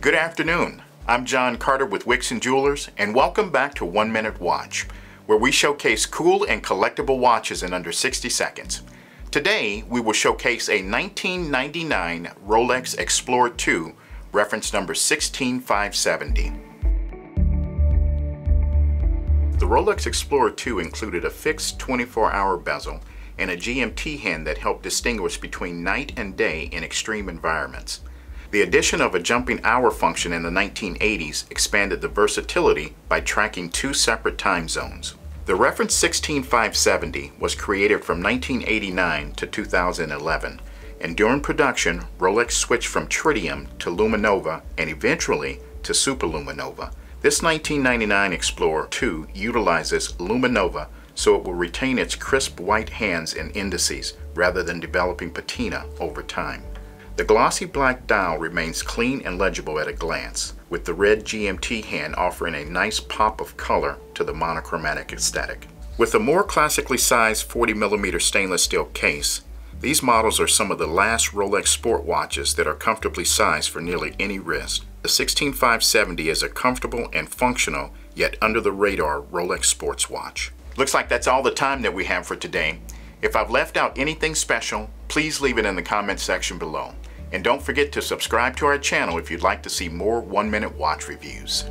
Good afternoon. I'm John Carter with Wixon Jewelers, and welcome back to 1 Minute Watch, where we showcase cool and collectible watches in under 60 seconds. Today, we will showcase a 1999 Rolex Explorer II, reference number 16570. The Rolex Explorer II included a fixed 24-hour bezel and a GMT hand that helped distinguish between night and day in extreme environments. The addition of a jumping hour function in the 1980s expanded the versatility by tracking two separate time zones. The reference 16570 was created from 1989 to 2011, and during production, Rolex switched from tritium to luminova and eventually to superluminova. This 1999 Explorer II utilizes luminova so it will retain its crisp white hands and indices rather than developing patina over time. The glossy black dial remains clean and legible at a glance, with the red GMT hand offering a nice pop of color to the monochromatic aesthetic. With a more classically sized 40mm stainless steel case, these models are some of the last Rolex sport watches that are comfortably sized for nearly any wrist. The 16570 is a comfortable and functional, yet under-the-radar Rolex sports watch. Looks like that's all the time that we have for today. If I've left out anything special, please leave it in the comment section below. And don't forget to subscribe to our channel if you'd like to see more 1 Minute Watch reviews.